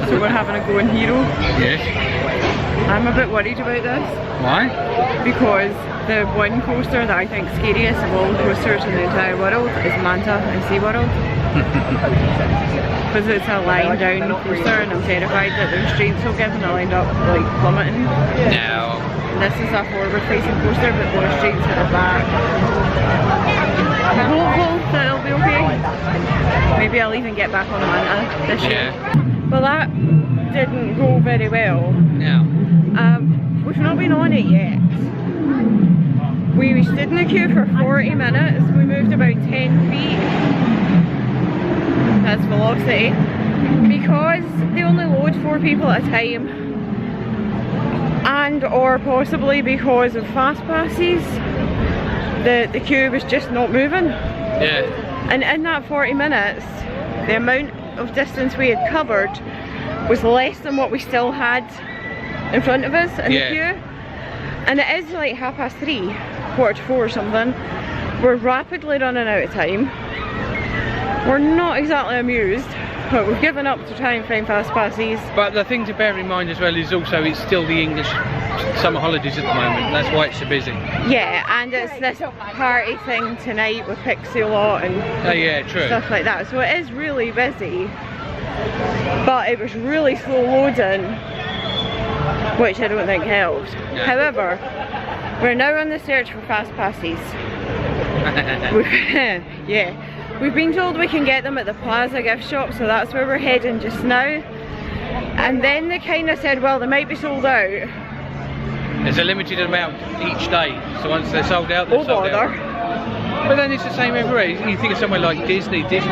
So we're having a go in Hero. Yes. I'm a bit worried about this. Why? Because the one coaster that I think is scariest of all the coasters in the entire world is Manta in SeaWorld. Because it's a lying down coaster and I'm terrified that the restraints will give and I'll end up like plummeting. No. This is a forward facing coaster but the restraints at the back. I'm hopeful that it'll be okay. Maybe I'll even get back on the Manta this year. But that didn't go very well. No. We've not been on it yet. We stood in the queue for 40 minutes, we moved about 10 feet. That's velocity. Because they only load 4 people at a time. And or possibly because of fast passes, the queue was just not moving. Yeah. And in that 40 minutes, the amount of distance we had covered was less than what we still had in front of us in the queue. And it is like 3:30, 3:45 or something. We're rapidly running out of time. We're not exactly amused, but we've given up to try and find fast passes. But the thing to bear in mind as well is also it's still the English summer holidays at the moment. That's why it's so busy. Yeah, and it's this party thing tonight with Pixie Lot and yeah, true. stuff like that. So it is really busy, but it was really slow loading, which I don't think helped. No. However, we're now on the search for fast passes. Yeah, we've been told we can get them at the Plaza gift shop, so that's where we're heading just now. And then they kind of said, well, they might be sold out. There's a limited amount each day, so once they're sold out, they're sold out. But then it's the same everywhere. You think of somewhere like Disney, there's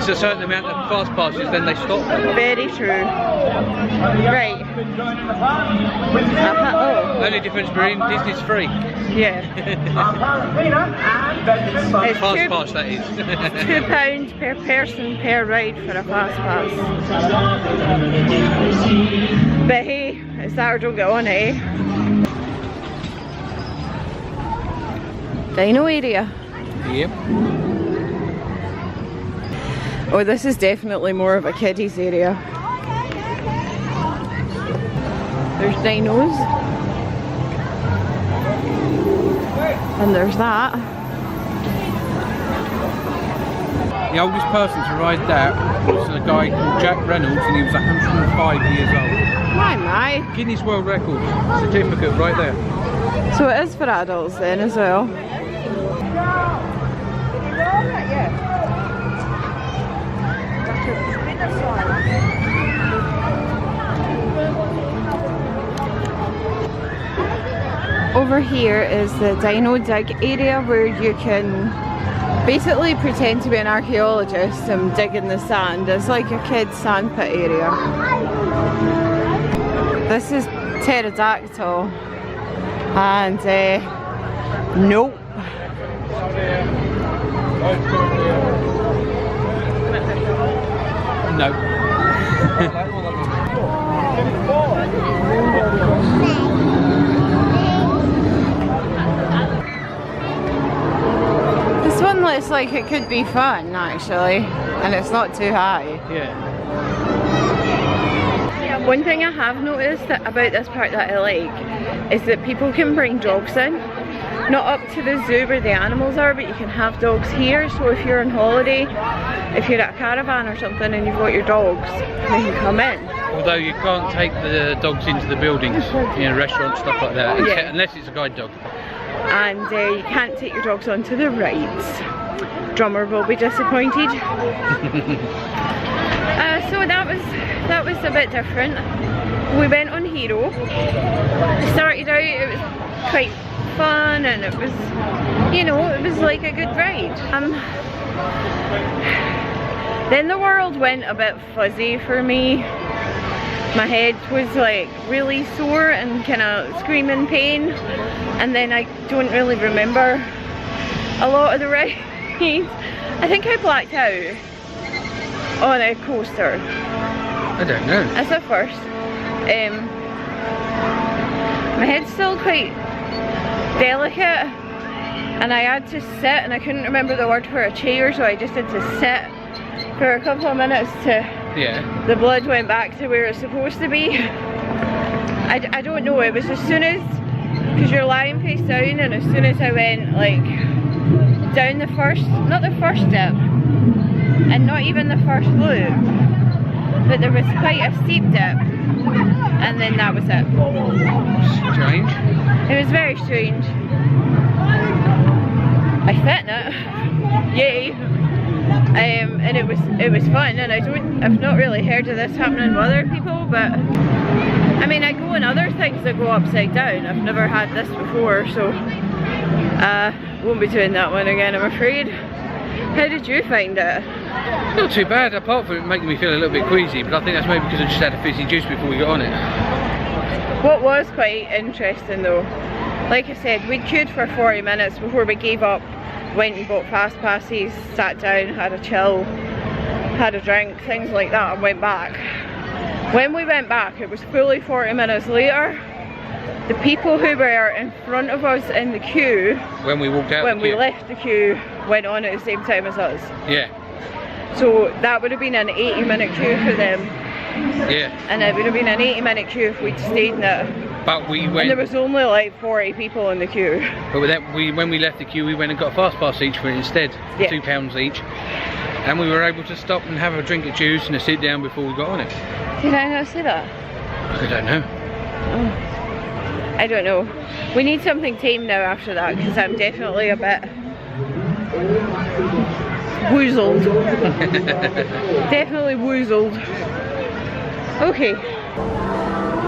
a certain amount of fast passes, then they stop. Very true. Right. Oh. Only difference being Disney's free. Yeah. It's Fast pass, that is. £2 per person per ride for a fast pass. But hey, it's that or don't get on, eh? Dino area. Yep. Oh, this is definitely more of a kiddies area. There's dinos. And there's that. The oldest person to ride that was a guy called Jack Reynolds, and he was 105 years old. My. Guinness World Record certificate right there. So it is for adults then as well. Over here is the Dino Dig area where you can basically pretend to be an archaeologist and dig in the sand. It's like a kid's sandpit area. This is pterodactyl and nope. No. This one looks like it could be fun actually, and it's not too high. Yeah. One thing I have noticed about this part that I like is that people can bring dogs in. Not up to the zoo where the animals are, but you can have dogs here. So if you're on holiday, if you're at a caravan or something and you've got your dogs, they can come in. Although you can't take the dogs into the buildings, you know, restaurants, stuff like that, Yeah. unless it's a guide dog. And you can't take your dogs onto the rides. Drummer will be disappointed. So that was a bit different. We went on Hero. It started out, it was quite fun and it was, you know, it was like a good ride. Then the world went a bit fuzzy for me. My head was like really sore and kind of screaming pain, and then I don't really remember a lot of the rides. I think I blacked out on a coaster. I don't know. That's a first. My head's still quite delicate, and I had to sit, and I couldn't remember the word for a chair, so I just had to sit for a couple of minutes to the blood went back to where it's supposed to be. I don't know, it was as soon as, because you're lying face down, and as soon as I went like down the first, not the first dip, and not even the first loop, but there was quite a steep dip, and then that was it. Strange. It was very strange. I fit in it, yay! And it was fun, and I've not really heard of this happening with other people, but I mean, I go in other things that go upside down. I've never had this before, so won't be doing that one again, I'm afraid. How did you find it? Not too bad, apart from it making me feel a little bit queasy, but I think that's maybe because I just had a fizzy juice before we got on it. What was quite interesting though, like I said, we queued for 40 minutes before we gave up, went and bought fast passes, sat down, had a chill, had a drink, things like that, and went back. When we went back, it was fully 40 minutes later. The people who were in front of us in the queue, when we walked out, when we left the queue, went on at the same time as us. Yeah. So that would have been an 80-minute queue for them. Yeah. And it would have been an 80-minute queue if we'd stayed in it. But we went. And there was only like 40 people in the queue. But with that, when we left the queue, we went and got a fast pass each for it instead, £2 each. And we were able to stop and have a drink of juice and a sit down before we got on it. Did I not say that? I don't know. Oh. I don't know. We need something tame now after that, because I'm definitely a bit woozled. Definitely woozled. Okay.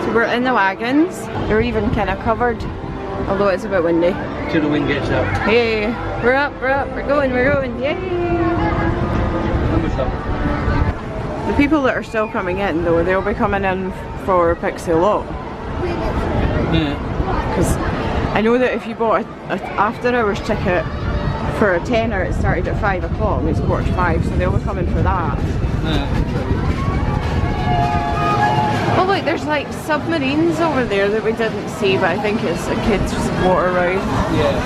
So we're in the wagons. They're even kind of covered, although it's a bit windy. Till the wind gets up. Yay! We're up, we're going, yay! The people that are still coming in though, they'll be coming in for Pixie Lot. Yeah. Because I know that if you bought an after hours ticket for a tenner, it started at 5 o'clock and it's 4:45, so they'll be coming for that. Yeah. Oh look, there's like submarines over there that we didn't see, but I think it's a kids' water ride. Yeah.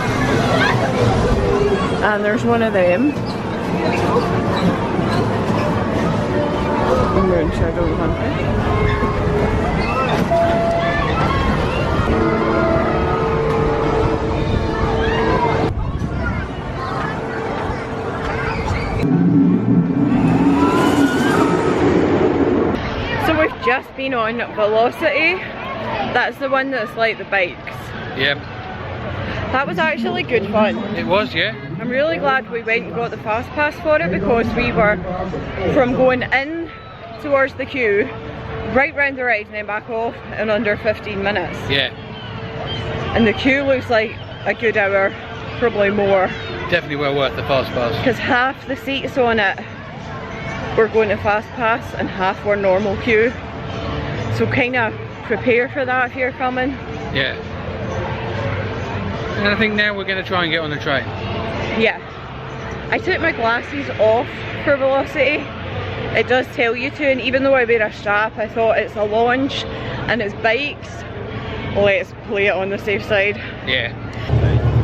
And there's one of them. Moon Shadow Country. So we've just been on Velocity. That's the one that's like the bikes. Yep. That was actually good fun. It was, yeah. I'm really glad we went and got the fast pass for it, because we were from going in towards the queue, right round the ride and then back off in under 15 minutes. Yeah. And the queue looks like a good hour, probably more. Definitely well worth the fast pass. Because half the seats on it were going to fast pass and half were normal queue. So kind of prepare for that if you're coming. Yeah. And I think now we're going to try and get on the train. Yeah. I took my glasses off for Velocity. It does tell you to, and even though I wear a strap, I thought it's a launch and it's bikes. Let's play it on the safe side. Yeah.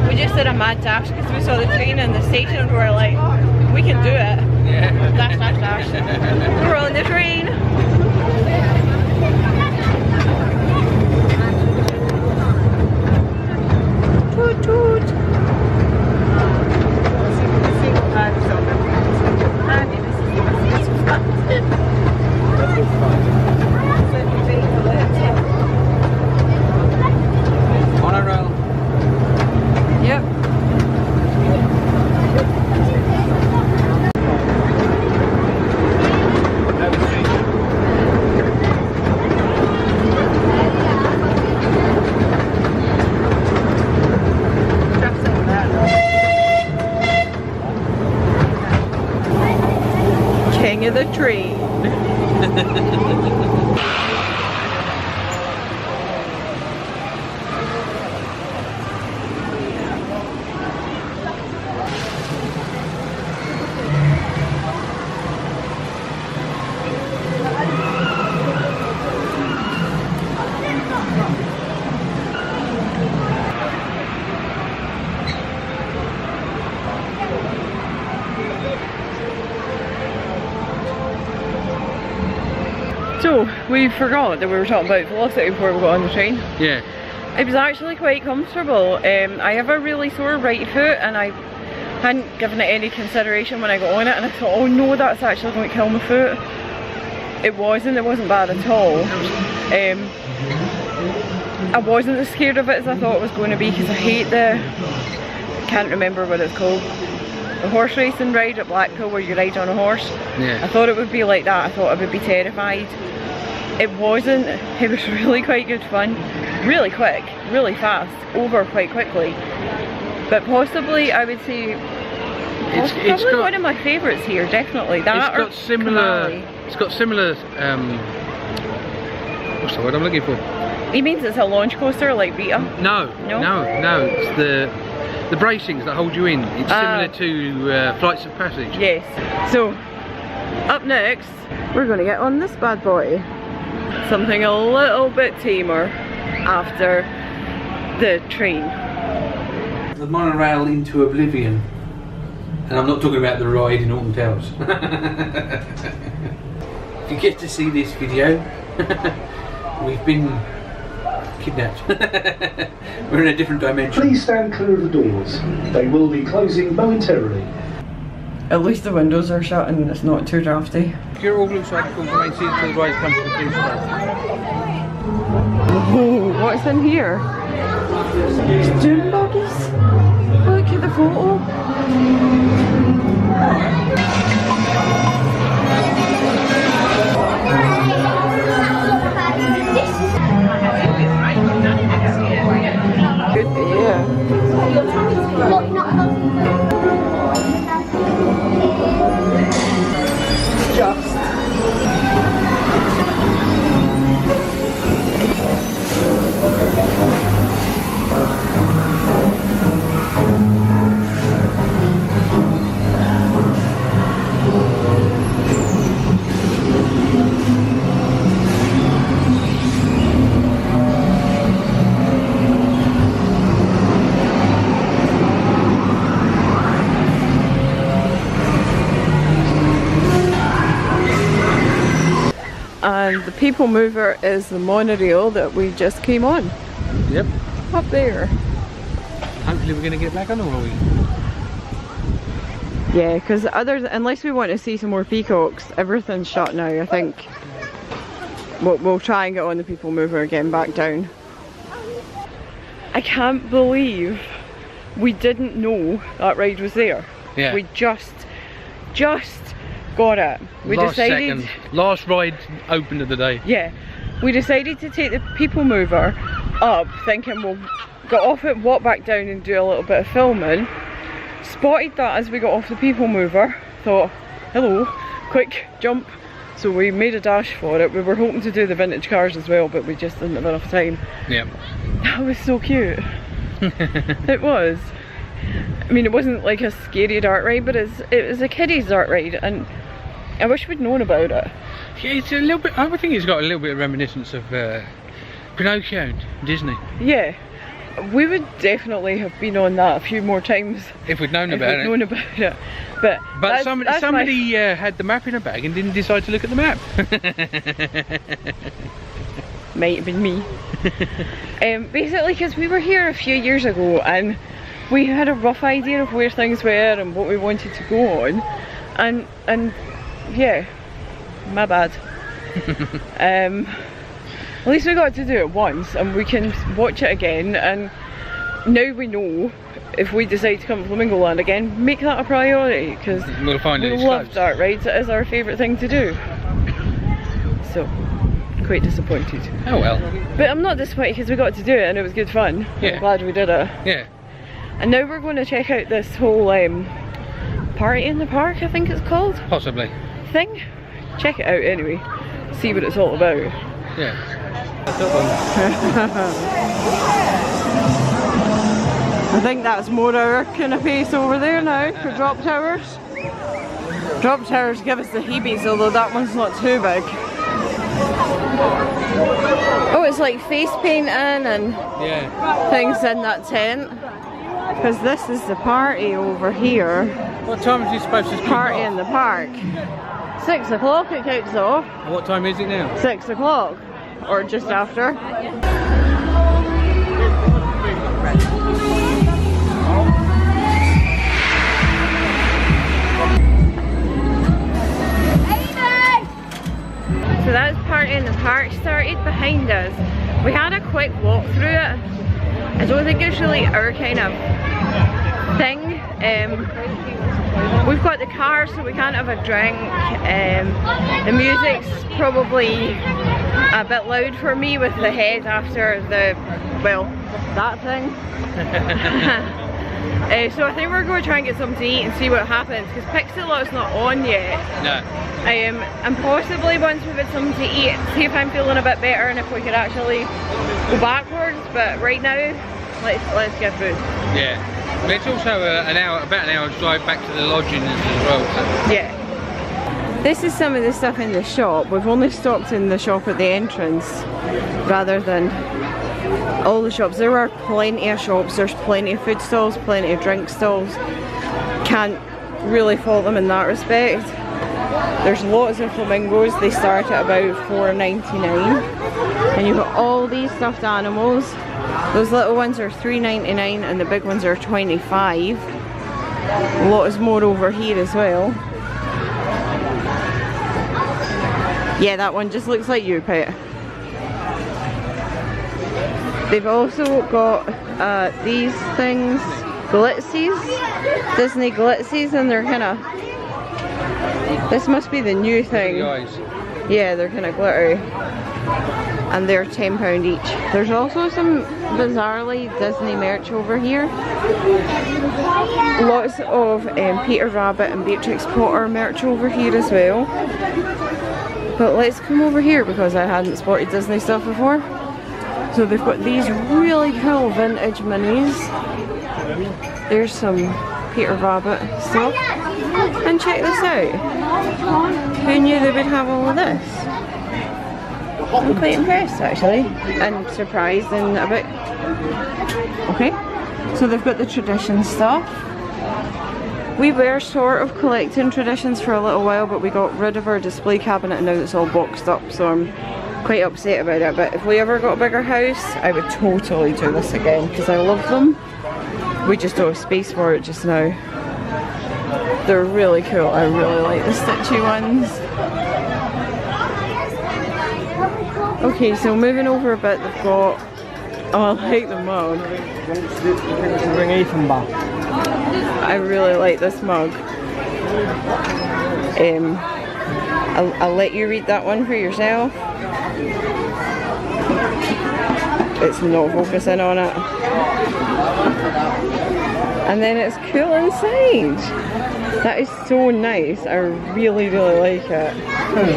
We just did a mad dash because we saw the train in the station and we were like, we can do it. Yeah. Dash, dash, dash. We're on the train. Toot toot. Monorail. Yep. we forgot that we were talking about velocity before we got on the train. Yeah. It was actually quite comfortable. I have a really sore right foot and I hadn't given it any consideration when I got on it, and I thought, oh no, that's actually going to kill my foot. It wasn't bad at all. I wasn't as scared of it as I thought it was going to be, because I hate I can't remember what it's called. The horse racing ride at Blackpool where you ride on a horse. Yeah. I thought it would be like that. I thought I would be terrified. It wasn't. It was really quite good fun. Really quick, really fast, over quite quickly. But possibly I would say it's probably one of my favourites here, definitely. That it's got similar Canali. It's got similar what's the word I'm looking for? He means it's a launch coaster like Vita? No. It's the bracings that hold you in. It's similar to Flights of Passage. Yes. So, up next, we're going to get on this bad boy. Something a little bit tamer after the train. The monorail into oblivion. And I'm not talking about the ride in Alton Towers. If you get to see this video, we've been kidnapped. We're in a different dimension. Please stand clear of the doors. They will be closing momentarily. At least the windows are shut and it's not too drafty. You're all looks like the main seats for the ride comes to the police car. Oh, what's in here? Dune buggies. Look at the photo. Good beer. Just. And the people mover is the monorail that we just came on. Yep. Up there. Hopefully we're going to get back on, are we? Yeah, because unless we want to see some more peacocks, everything's shut now. I think we'll try and get on the people mover again back down. I can't believe we didn't know that ride was there. Yeah. We just got it. We decided. Last ride open of the day. Yeah. We decided to take the people mover up, thinking we'll get off it, walk back down and do a little bit of filming. Spotted that as we got off the people mover. Thought, hello, quick jump. So we made a dash for it. We were hoping to do the vintage cars as well, but we just didn't have enough time. Yep. That was so cute. It was. I mean, it wasn't like a scary dart ride, but it was a kiddie's dart ride, and I wish we'd known about it. Yeah, it's a little bit. I think it's got a little bit of reminiscence of Pinocchio and Disney. Yeah, we would definitely have been on that a few more times if we'd known about it. But somebody had the map in a bag and didn't decide to look at the map. Might have been me. Basically, because we were here a few years ago and we had a rough idea of where things were and what we wanted to go on, and yeah, my bad. At least we got to do it once and we can watch it again, and now we know if we decide to come to FlamingoLand again, make that a priority, because we'll find we love dart rides. It is our favourite thing to do. So, quite disappointed. Oh well. But I'm not disappointed because we got to do it and it was good fun. Yeah. I'm glad we did it. Yeah. And now we're going to check out this whole party in the park, I think it's called. Possibly. Thing. Check it out anyway. See what it's all about. Yeah. I think that's more our kind of pace over there now for drop towers. Drop towers give us the heebies, although that one's not too big. Oh, it's like face painting and things in that tent. Because this is the party over here. What time is you supposed to party in the park? 6 o'clock it kicks off. What time is it now? 6 o'clock. Or just after. So that's part in the park started behind us. We had a quick walk through it. I don't think it's really our kind of thing. We've got the car so we can't have a drink. The music's probably a bit loud for me with the head after the, well, that thing. So I think we're going to try and get something to eat and see what happens because Pixie-Lot's not on yet. No. And possibly once we've had something to eat, see if I'm feeling a bit better and if we could actually go backwards. But right now, let's get food. Yeah. But it's also about an hour's drive back to the lodgings as well. So. Yeah. This is some of the stuff in the shop. We've only stopped in the shop at the entrance rather than all the shops. There are plenty of shops. There's plenty of food stalls, plenty of drink stalls. Can't really fault them in that respect. There's lots of flamingos. They start at about $4.99. And you've got all these stuffed animals. Those little ones are $3.99 and the big ones are $25. Lots more over here as well. Yeah, that one just looks like you, Pet. They've also got these things, glitzies, Disney glitzies, and they're kind of, this must be the new thing. Yeah, they're kind of glittery. And they're £10 each. There's also some bizarrely Disney merch over here. Lots of Peter Rabbit and Beatrix Potter merch over here as well. But let's come over here because I hadn't spotted Disney stuff before. So they've got these really cool vintage minis. There's some Peter Rabbit stuff. And check this out. Who knew they would have all of this? I'm quite impressed actually, and surprised and a bit. Okay, so they've got the tradition stuff. We were sort of collecting traditions for a little while, but we got rid of our display cabinet and now it's all boxed up, so I'm quite upset about it. But if we ever got a bigger house, I would totally do this again because I love them. We just don't have space for it just now. They're really cool. I really like the stitchy ones. Okay, so moving over a bit, they've got, oh, I like the mug. Bring Ethan back. I really like this mug. I'll let you read that one for yourself. It's not focusing on it. And then it's cool inside. That is so nice. I really, really like it.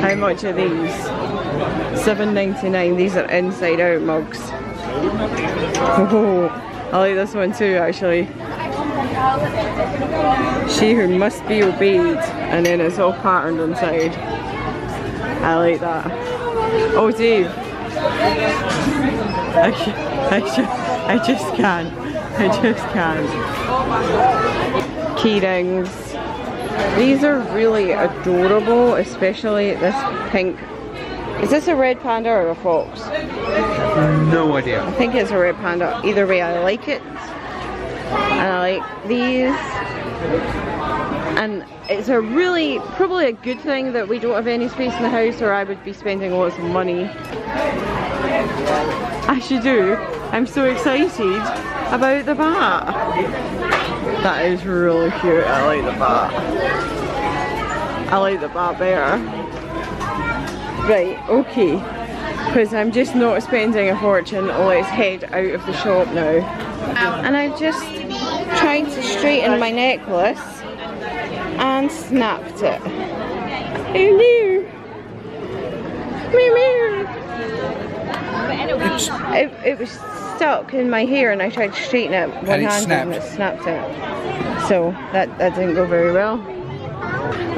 How much are these? $7.99. These are inside out mugs. Oh, I like this one too actually. She who must be obeyed, and then it's all patterned inside. I like that. Oh Dave, I just can't. I just can't. Key rings. These are really adorable, especially this pink. Is this a red panda or a fox? No idea. I think it's a red panda. Either way, I like it. And I like these. And it's a really, probably a good thing that we don't have any space in the house or I would be spending lots of money. I should do. I'm so excited about the bat. That is really cute. I like the bat. I like the bat better. Right, okay. Because I'm just not spending a fortune. Let's head out of the shop now. And I've just tried to straighten my necklace and snapped it. Oh no! Meow meow! It was stuck in my hair and I tried to straighten it one hand and it snapped it. So that didn't go very well.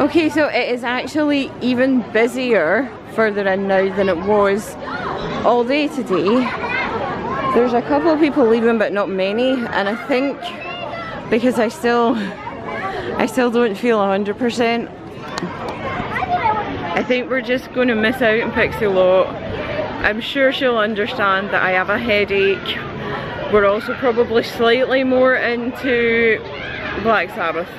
Okay, so it is actually even busier further in now than it was all day today. There's a couple of people leaving but not many, and I think because I still don't feel 100%, I think we're just going to miss out on Pixie Lot. I'm sure she'll understand that I have a headache. We're also probably slightly more into Black Sabbath.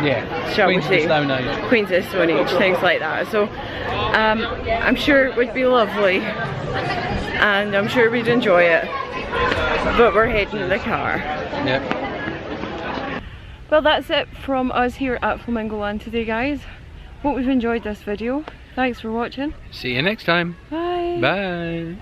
Yeah, Shall we Queens of the say? Stone Age. Queens of the Stone Age, things like that. So I'm sure it would be lovely, and I'm sure we'd enjoy it. But we're heading to the car. Yep. Well, that's it from us here at FlamingoLand today, guys. Hope you've enjoyed this video. Thanks for watching. See you next time. Bye. Bye.